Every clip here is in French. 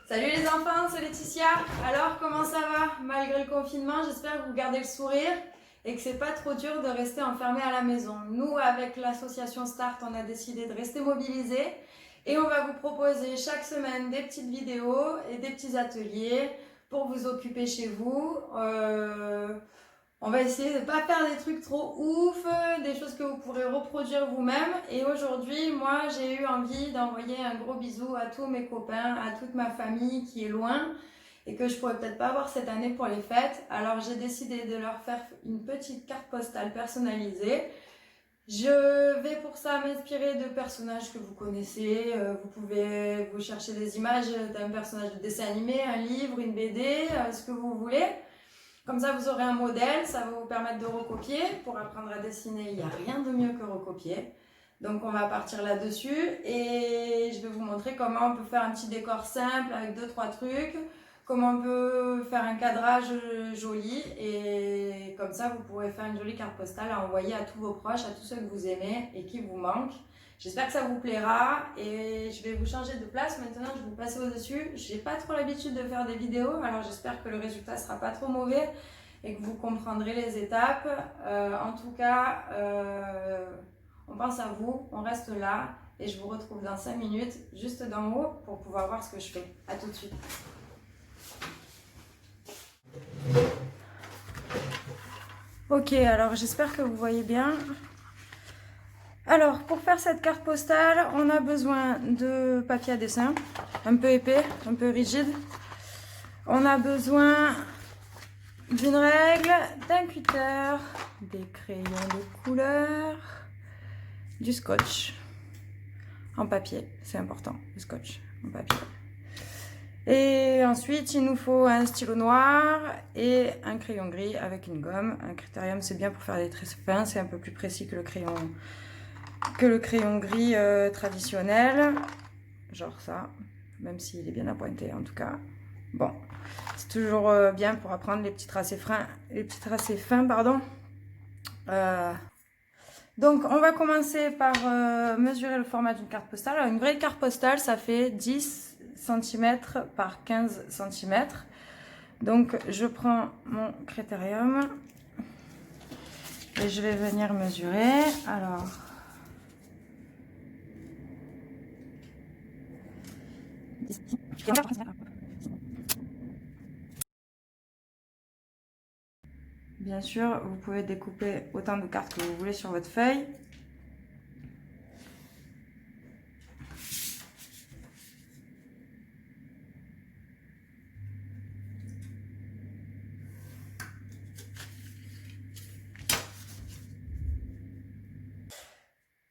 Salut les enfants, c'est Laetitia. Alors, comment ça va malgré le confinement? J'espère que vous gardez le sourire et que c'est pas trop dur de rester enfermé à la maison. Nous, avec l'association Start, on a décidé de rester mobilisés et on va vous proposer chaque semaine des petites vidéos et des petits ateliers pour vous occuper chez vous. On va essayer de ne pas faire des trucs trop ouf, des choses que vous pourrez reproduire vous-même. Et aujourd'hui, moi, j'ai eu envie d'envoyer un gros bisou à tous mes copains, à toute ma famille qui est loin et que je pourrais peut-être pas voir cette année pour les fêtes. Alors, j'ai décidé de leur faire une petite carte postale personnalisée. Je vais pour ça m'inspirer de personnages que vous connaissez. Vous pouvez vous chercher des images d'un personnage de dessin animé, un livre, une BD, ce que vous voulez. Comme ça, vous aurez un modèle, ça va vous permettre de recopier. Pour apprendre à dessiner, il n'y a rien de mieux que recopier. Donc, on va partir là-dessus et je vais vous montrer comment on peut faire un petit décor simple avec 2-3 trucs, comment on peut faire un cadrage joli et comme ça, vous pourrez faire une jolie carte postale à envoyer à tous vos proches, à tous ceux que vous aimez et qui vous manquent. J'espère que ça vous plaira et je vais vous changer de place. Maintenant, je vais vous passer au-dessus. Je n'ai pas trop l'habitude de faire des vidéos, alors j'espère que le résultat ne sera pas trop mauvais et que vous comprendrez les étapes. En tout cas, on pense à vous, on reste là et je vous retrouve dans 5 minutes juste d'en haut pour pouvoir voir ce que je fais. A tout de suite. Ok, alors j'espère que vous voyez bien. Alors, pour faire cette carte postale, on a besoin de papier à dessin, un peu épais, un peu rigide. On a besoin d'une règle, d'un cutter, des crayons de couleur, du scotch en papier, c'est important, le scotch en papier. Et ensuite, il nous faut un stylo noir et un crayon gris avec une gomme. Un critérium, c'est bien pour faire des traits fins, c'est un peu plus précis que le crayon gris traditionnel, genre ça, même s'il est bien appointé en tout cas. Bon, c'est toujours bien pour apprendre les petits tracés fins, pardon. Donc, on va commencer par mesurer le format d'une carte postale. Alors, une vraie carte postale, ça fait 10 cm par 15 cm. Donc, je prends mon critérium et je vais venir mesurer. Alors, bien sûr, vous pouvez découper autant de cartes que vous voulez sur votre feuille.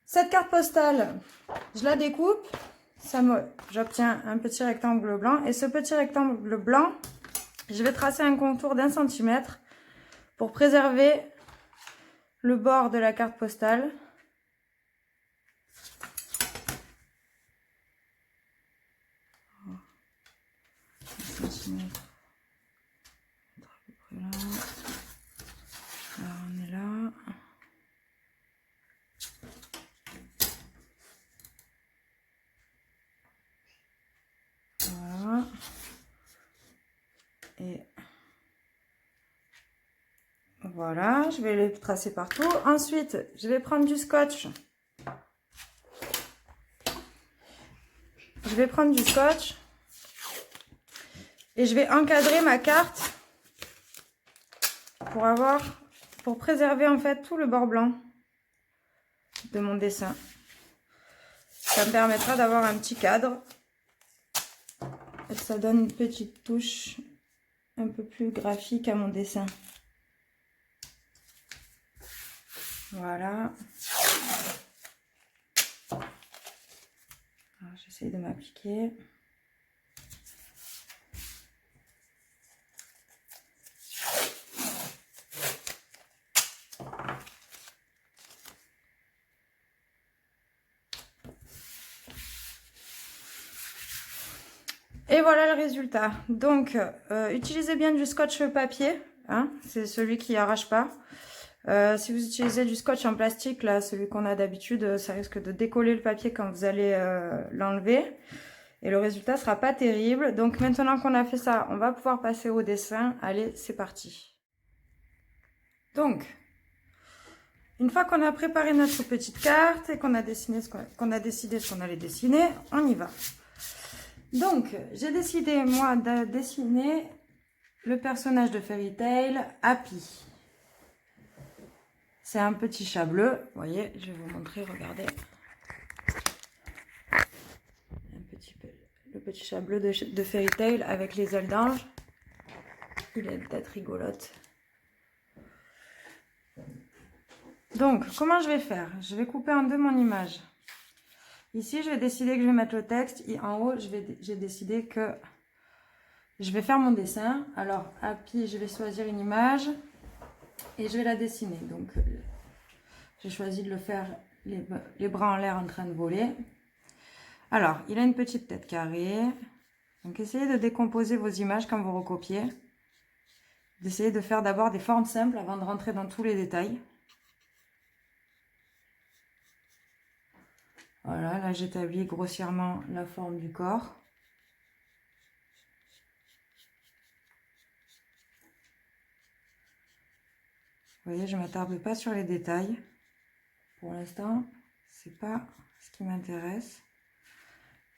Cette carte postale, je la découpe, j'obtiens un petit rectangle blanc. Et ce petit rectangle blanc, je vais tracer un contour d'1 centimètre pour préserver le bord de la carte postale. Là, on est là. Voilà. Et voilà, je vais les tracer partout. Ensuite, je vais prendre du scotch. Et je vais encadrer ma carte pour préserver en fait tout le bord blanc de mon dessin. Ça me permettra d'avoir un petit cadre et ça donne une petite touche un peu plus graphique à mon dessin. Voilà. J'essaye de m'appliquer. Et voilà le résultat. Donc, utilisez bien du scotch papier, hein, c'est celui qui arrache pas. Si vous utilisez du scotch en plastique, là, celui qu'on a d'habitude, ça risque de décoller le papier quand vous allez l'enlever. Et le résultat sera pas terrible. Donc maintenant qu'on a fait ça, on va pouvoir passer au dessin. Allez, c'est parti. Donc, une fois qu'on a préparé notre petite carte et qu'on a décidé ce qu'on allait dessiner, on y va. Donc, j'ai décidé, moi, de dessiner le personnage de Fairy Tail, Happy. C'est un petit chat bleu. Vous voyez, je vais vous montrer, regardez. Le petit chat bleu de Fairy Tail avec les ailes d'ange. Il est peut-être rigolote. Donc, comment je vais faire? Je vais couper en deux mon image. Ici, je vais décider que je vais mettre le texte. Et en haut, j'ai décidé que je vais faire mon dessin. Alors, Happy, je vais choisir une image et je vais la dessiner. Donc, j'ai choisi de le faire les bras en l'air en train de voler. Alors, il a une petite tête carrée. Donc, essayez de décomposer vos images quand vous recopiez. D'essayer de faire d'abord des formes simples avant de rentrer dans tous les détails. Voilà, là j'établis grossièrement la forme du corps. Vous voyez, je ne m'attarde pas sur les détails. Pour l'instant, c'est pas ce qui m'intéresse.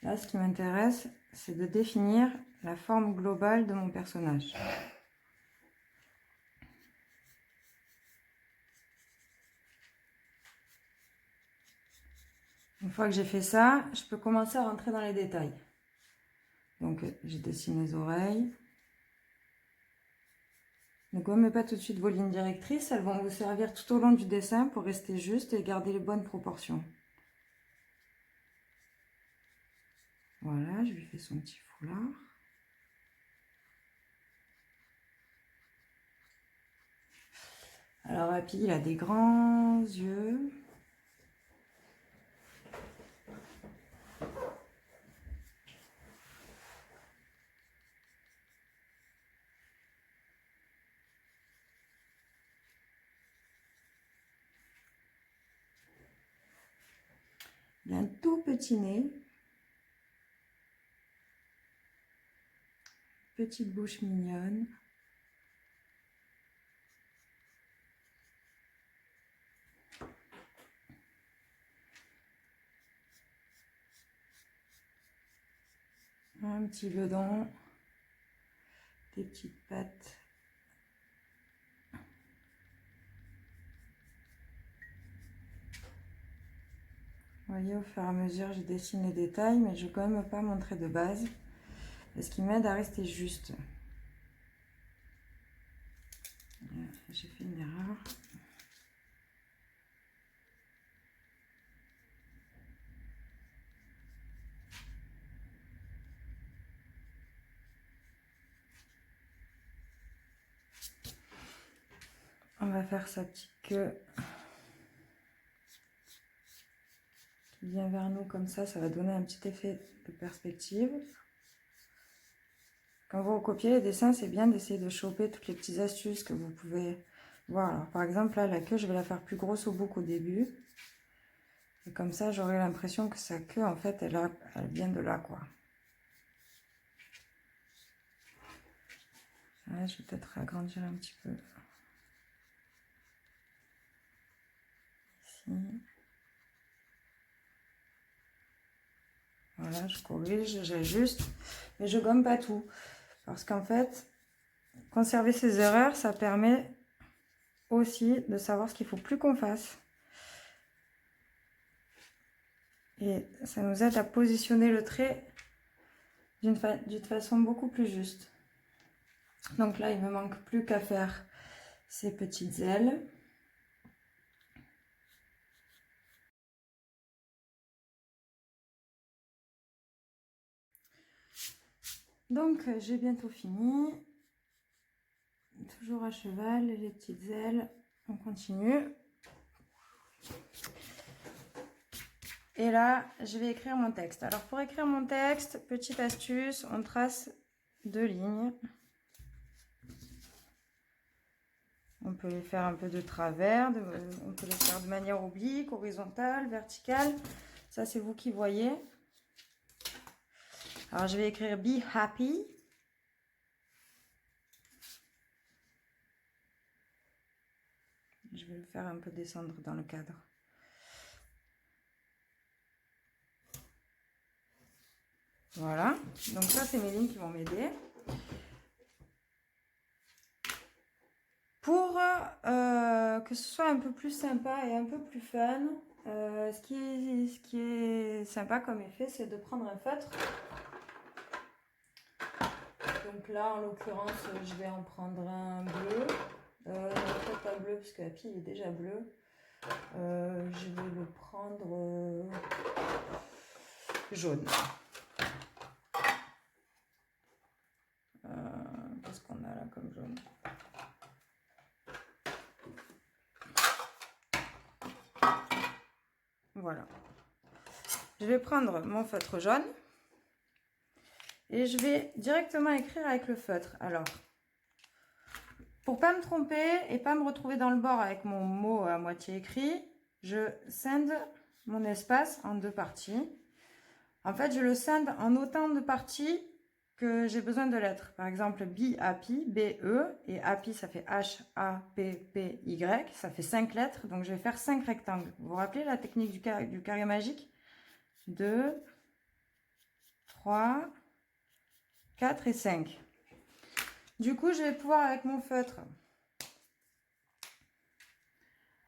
Là, ce qui m'intéresse, c'est de définir la forme globale de mon personnage. Une fois que j'ai fait ça, je peux commencer à rentrer dans les détails. Donc, je dessine les oreilles. Ne gommez pas tout de suite vos lignes directrices, elles vont vous servir tout au long du dessin pour rester juste et garder les bonnes proportions. Voilà, je lui fais son petit foulard. Alors Happy, il a des grands yeux. Il a un tout petit nez. Petite bouche mignonne. Un petit bedon. Des petites pattes. Vous voyez, au fur et à mesure, je dessine les détails, mais je ne vais quand même pas montrer de base. Ce qui m'aide à rester juste. J'ai fait une erreur. On va faire sa petite queue qui vient vers nous comme ça va donner un petit effet de perspective. Quand vous recopiez les dessins, c'est bien d'essayer de choper toutes les petites astuces que vous pouvez voir. Alors, par exemple, là, la queue, je vais la faire plus grosse au bout qu'au début. Et comme ça, j'aurai l'impression que sa queue, en fait, elle vient de là, quoi. Là, je vais peut-être agrandir un petit peu. Ici. Voilà, je corrige, j'ajuste, mais je gomme pas tout. Parce qu'en fait, conserver ces erreurs, ça permet aussi de savoir ce qu'il ne faut plus qu'on fasse. Et ça nous aide à positionner le trait d'une façon beaucoup plus juste. Donc là, il ne me manque plus qu'à faire ces petites ailes. Donc, j'ai bientôt fini. Toujours à cheval, les petites ailes. On continue. Et là, je vais écrire mon texte. Alors, pour écrire mon texte, petite astuce, on trace 2 lignes. On peut les faire un peu de travers, on peut les faire de manière oblique, horizontale, verticale. Ça, c'est vous qui voyez. Alors, je vais écrire be happy. Je vais le faire un peu descendre dans le cadre. Voilà. Donc ça, c'est mes lignes qui vont m'aider. Pour que ce soit un peu plus sympa et un peu plus fun, ce qui est sympa comme effet, c'est de prendre un feutre. Donc là, en l'occurrence, je vais en prendre un bleu. Non, peut-être pas bleu, parce que la pile est déjà bleue. Je vais le prendre jaune. Qu'est-ce qu'on a là comme jaune? Voilà. Je vais prendre mon feutre jaune et je vais directement écrire avec le feutre. Alors, pour pas me tromper et pas me retrouver dans le bord avec mon mot à moitié écrit, je scinde mon espace en deux parties. En fait, je le scinde en autant de parties que j'ai besoin de lettres. Par exemple, be happy, B-E, et happy, ça fait H-A-P-P-Y, ça fait 5 lettres, donc je vais faire 5 rectangles. Vous vous rappelez la technique du carré magique? 2, 3, 4 et 5. Du coup, je vais pouvoir, avec mon feutre...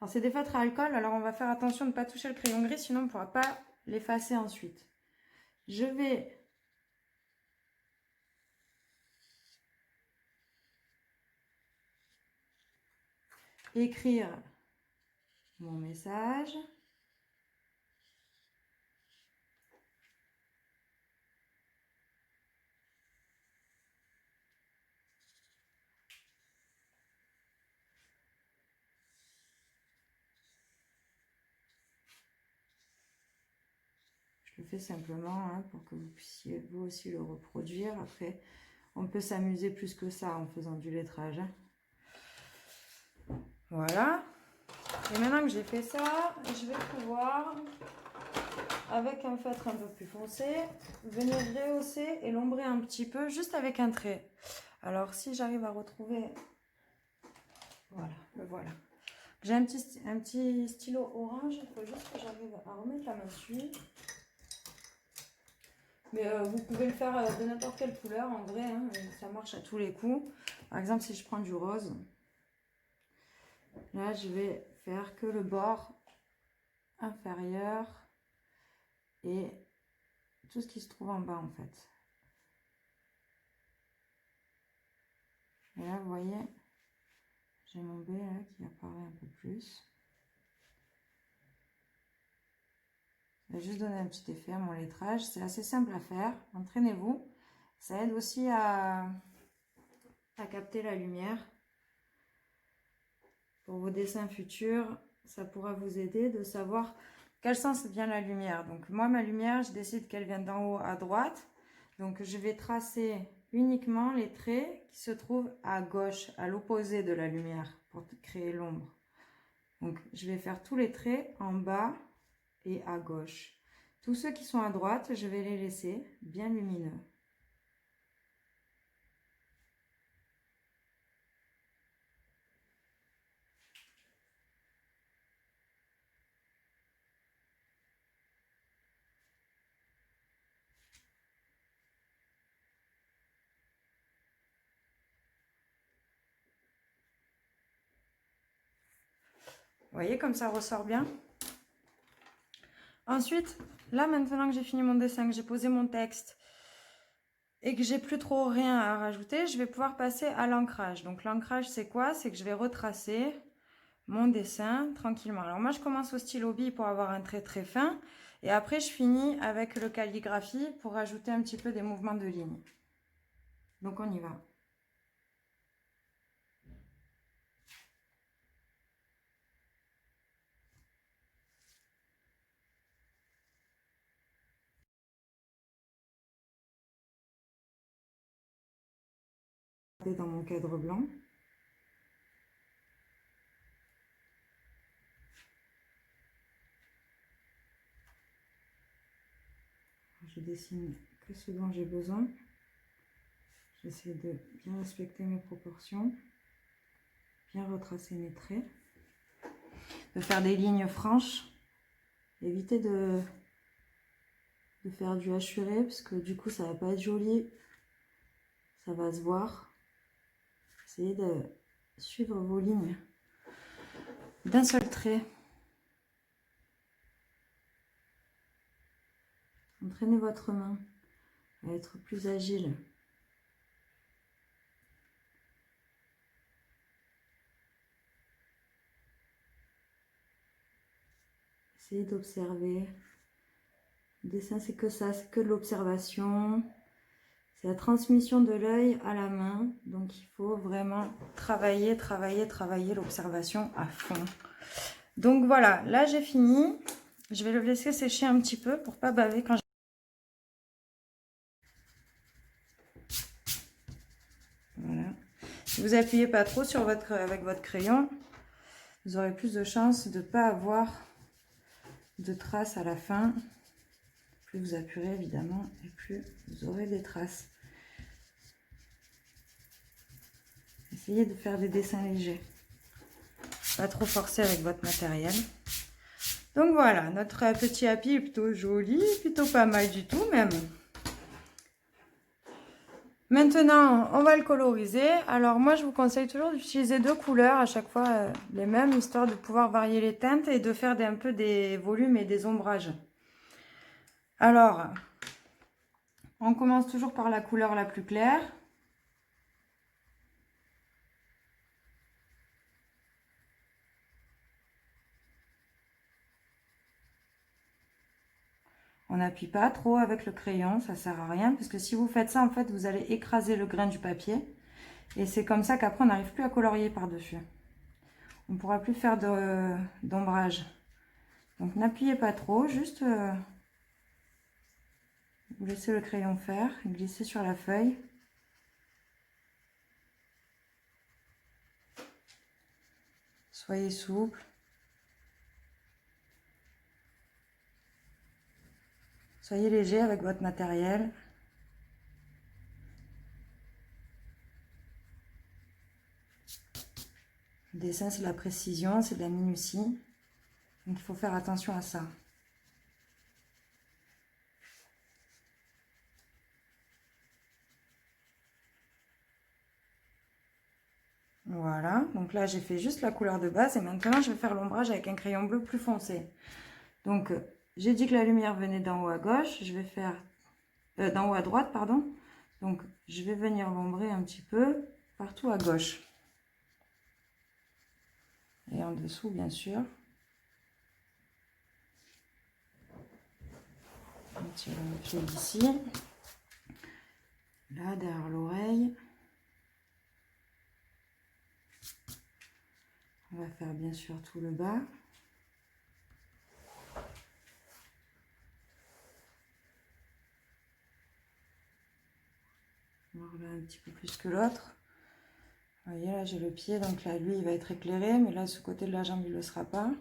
Alors, c'est des feutres à alcool, alors on va faire attention de ne pas toucher le crayon gris, sinon on ne pourra pas l'effacer ensuite. Je vais... écrire mon message. Je le fais simplement hein, pour que vous puissiez vous aussi le reproduire. Après, on peut s'amuser plus que ça en faisant du lettrage. Hein. Voilà. Et maintenant que j'ai fait ça, je vais pouvoir, avec un feutre un peu plus foncé, venir rehausser et l'ombrer un petit peu, juste avec un trait. Alors, si j'arrive à retrouver... Voilà, le voilà. J'ai un petit stylo orange, il faut juste que j'arrive à remettre la main dessus. Mais vous pouvez le faire de n'importe quelle couleur en vrai, hein, ça marche à tous les coups. Par exemple, si je prends du rose, là je vais faire que le bord inférieur et tout ce qui se trouve en bas en fait. Et là vous voyez, j'ai mon B là qui apparaît un peu plus. Je vais juste donner un petit effet à mon lettrage, c'est assez simple à faire, entraînez-vous. Ça aide aussi à capter la lumière. Pour vos dessins futurs, ça pourra vous aider de savoir quel sens vient la lumière. Donc moi, ma lumière, je décide qu'elle vient d'en haut à droite. Donc je vais tracer uniquement les traits qui se trouvent à gauche, à l'opposé de la lumière, pour créer l'ombre. Donc je vais faire tous les traits en bas et à gauche. Tous ceux qui sont à droite, je vais les laisser bien lumineux. Vous voyez comme ça ressort bien. Ensuite, là maintenant que j'ai fini mon dessin, que j'ai posé mon texte et que j'ai plus trop rien à rajouter, je vais pouvoir passer à l'ancrage. Donc l'ancrage c'est quoi? C'est que je vais retracer mon dessin tranquillement. Alors moi je commence au stylo bille pour avoir un trait très fin et après je finis avec le calligraphie pour rajouter un petit peu des mouvements de ligne. Donc on y va. Dans mon cadre blanc. Je dessine peu ce dont j'ai besoin. J'essaie de bien respecter mes proportions, bien retracer mes traits, de faire des lignes franches, éviter de faire du hachuré parce que du coup ça va pas être joli, ça va se voir. Essayez de suivre vos lignes d'un seul trait. Entraînez votre main à être plus agile. Essayez d'observer. Le dessin, c'est que ça, c'est que de l'observation. C'est la transmission de l'œil à la main. Donc, il faut vraiment travailler l'observation à fond. Donc, voilà. Là, j'ai fini. Je vais le laisser sécher un petit peu pour pas baver quand voilà. Si vous appuyez pas trop sur avec votre crayon, vous aurez plus de chances de ne pas avoir de traces à la fin. Plus vous appuierez évidemment et plus vous aurez des traces. Essayez de faire des dessins légers. Pas trop forcer avec votre matériel. Donc voilà, notre petit happy est plutôt joli, plutôt pas mal du tout même. Maintenant, on va le coloriser. Alors moi, je vous conseille toujours d'utiliser 2 couleurs à chaque fois, les mêmes, histoire de pouvoir varier les teintes et de faire un peu des volumes et des ombrages. Alors, on commence toujours par la couleur la plus claire. On n'appuie pas trop avec le crayon, ça sert à rien, parce que si vous faites ça, en fait, vous allez écraser le grain du papier. Et c'est comme ça qu'après, on n'arrive plus à colorier par-dessus. On ne pourra plus faire d'ombrage. Donc, n'appuyez pas trop, juste vous laissez le crayon faire, glisser sur la feuille. Soyez souple. Soyez léger avec votre matériel. Le dessin, c'est de la précision, c'est de la minutie. Donc, il faut faire attention à ça. Voilà, donc là j'ai fait juste la couleur de base et maintenant je vais faire l'ombrage avec un crayon bleu plus foncé. Donc j'ai dit que la lumière venait d'en haut à gauche, je vais faire d'en haut à droite, pardon. Donc je vais venir l'ombrer un petit peu partout à gauche. Et en dessous bien sûr. On tire le pied d'ici. Là derrière l'oreille. On va faire bien sûr tout le bas. Alors là un petit peu plus que l'autre. Vous voyez là j'ai le pied, donc là lui il va être éclairé, mais là ce côté de la jambe il ne le sera pas.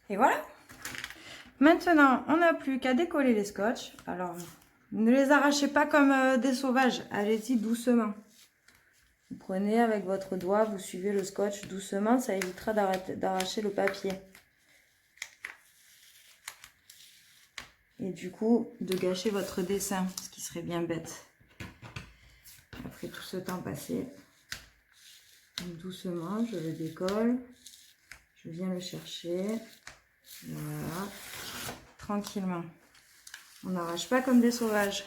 Et voilà. Maintenant, on n'a plus qu'à décoller les scotch. Alors, ne les arrachez pas comme des sauvages. Allez-y doucement. Vous prenez avec votre doigt, vous suivez le scotch doucement. Ça évitera d'arracher le papier. Et du coup, de gâcher votre dessin, ce qui serait bien bête. Après tout ce temps passé, doucement, je le décolle. Je viens le chercher. Voilà. Tranquillement. On n'arrache pas comme des sauvages.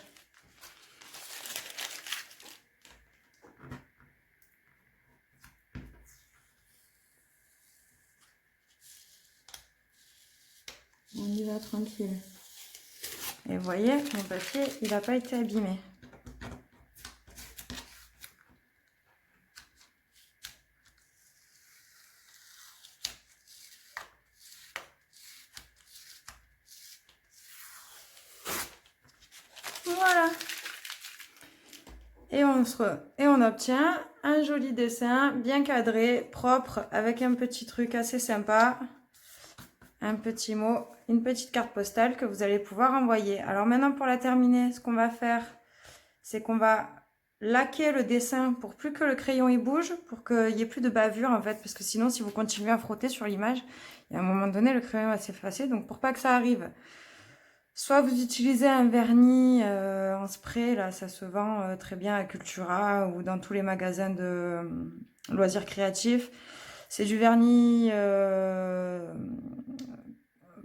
On y va tranquille. Et vous voyez, mon papier, il n'a pas été abîmé. Voilà. Et on obtient un joli dessin, bien cadré, propre, avec un petit truc assez sympa. Un petit mot, une petite carte postale que vous allez pouvoir envoyer. Alors maintenant, pour la terminer, ce qu'on va faire, c'est qu'on va laquer le dessin pour plus que le crayon il bouge, pour qu'il n'y ait plus de bavure en fait, parce que sinon, si vous continuez à frotter sur l'image, il y a un moment donné, le crayon va s'effacer. Donc pour pas que ça arrive, soit vous utilisez un vernis en spray, là ça se vend très bien à Cultura ou dans tous les magasins de loisirs créatifs. C'est du vernis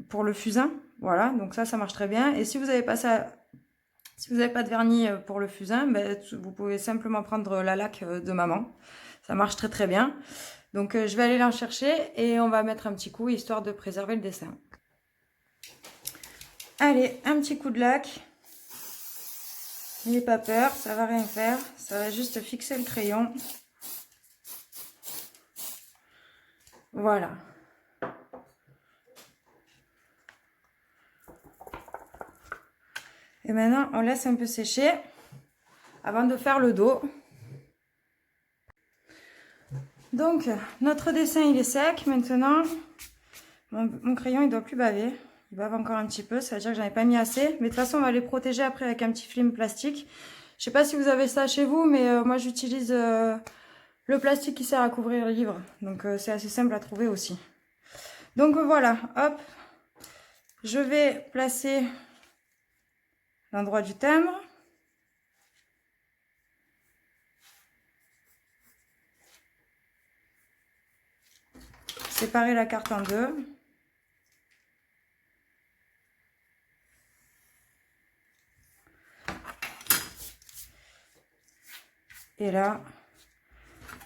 pour le fusain, voilà, donc ça marche très bien. Et si vous n'avez pas ça, si vous n'avez pas de vernis pour le fusain, ben, vous pouvez simplement prendre la laque de maman, ça marche très très bien. Donc je vais aller l'en chercher et on va mettre un petit coup histoire de préserver le dessin. Allez, un petit coup de laque. N'ayez pas peur, ça va rien faire, ça va juste fixer le crayon. Voilà. Et maintenant, on laisse un peu sécher avant de faire le dos. Donc, notre dessin, il est sec. Maintenant, mon crayon, il ne doit plus baver. Il bave encore un petit peu, ça veut dire que j'en ai pas mis assez. Mais de toute façon, on va les protéger après avec un petit film plastique. Je sais pas si vous avez ça chez vous, mais moi, j'utilise le plastique qui sert à couvrir le livre. Donc, c'est assez simple à trouver aussi. Donc, voilà, hop. Je vais placer l'endroit du timbre. Séparer la carte en deux. Et là,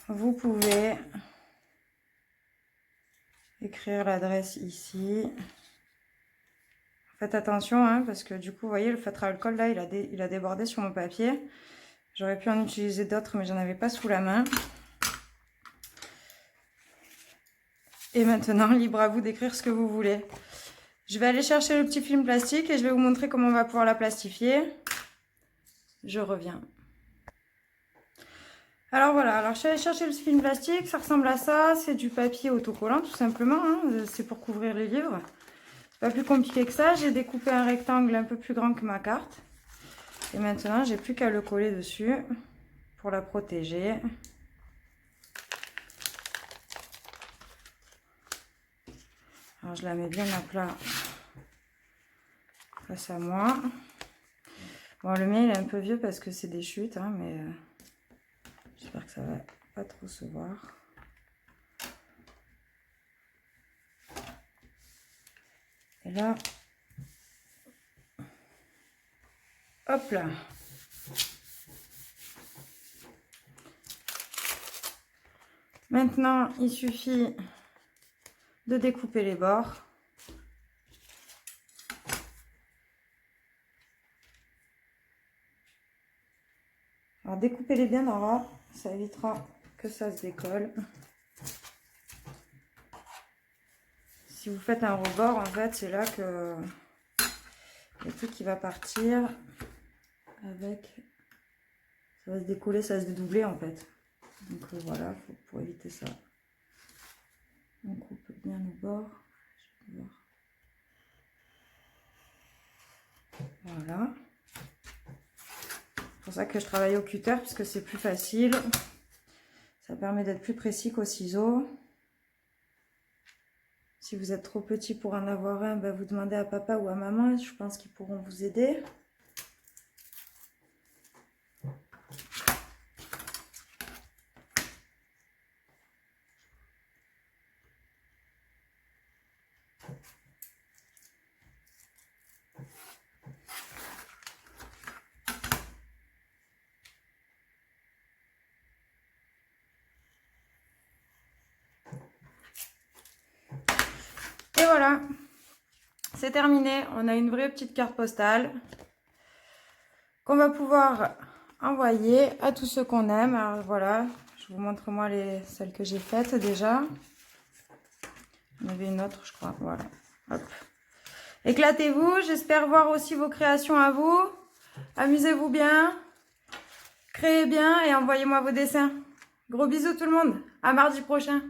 vous pouvez écrire l'adresse ici. Faites attention, hein, parce que du coup, vous voyez, le feutre à alcool, là, il a débordé sur mon papier. J'aurais pu en utiliser d'autres, mais j'en avais pas sous la main. Et maintenant, libre à vous d'écrire ce que vous voulez. Je vais aller chercher le petit film plastique et je vais vous montrer comment on va pouvoir la plastifier. Je reviens. Alors voilà, alors je suis allée chercher le film plastique, ça ressemble à ça, c'est du papier autocollant tout simplement, hein, c'est pour couvrir les livres. C'est pas plus compliqué que ça, j'ai découpé un rectangle un peu plus grand que ma carte. Et maintenant, j'ai plus qu'à le coller dessus pour la protéger. Alors je la mets bien à plat face à moi. Bon, le mien il est un peu vieux parce que c'est des chutes, hein, mais j'espère que ça va pas trop se voir. Et là, hop là. Maintenant, il suffit de découper les bords. Alors découpez-les bien Nora, ça évitera que ça se décolle. Si vous faites un rebord, en fait, c'est là que le truc qui va partir avec, ça va se décoller, ça va se dédoubler en fait. Donc voilà, pour éviter ça, on coupe bien nos bords. Voilà. C'est pour ça que je travaille au cutter, parce que c'est plus facile. Ça permet d'être plus précis qu'au ciseau. Si vous êtes trop petit pour en avoir un, ben vous demandez à papa ou à maman, je pense qu'ils pourront vous aider. Et voilà, c'est terminé. On a une vraie petite carte postale qu'on va pouvoir envoyer à tous ceux qu'on aime. Alors voilà, je vous montre moi celles que j'ai faites déjà. Il y en avait une autre, je crois. Voilà. Hop. Éclatez-vous. J'espère voir aussi vos créations à vous. Amusez-vous bien. Créez bien et envoyez-moi vos dessins. Gros bisous tout le monde. À mardi prochain.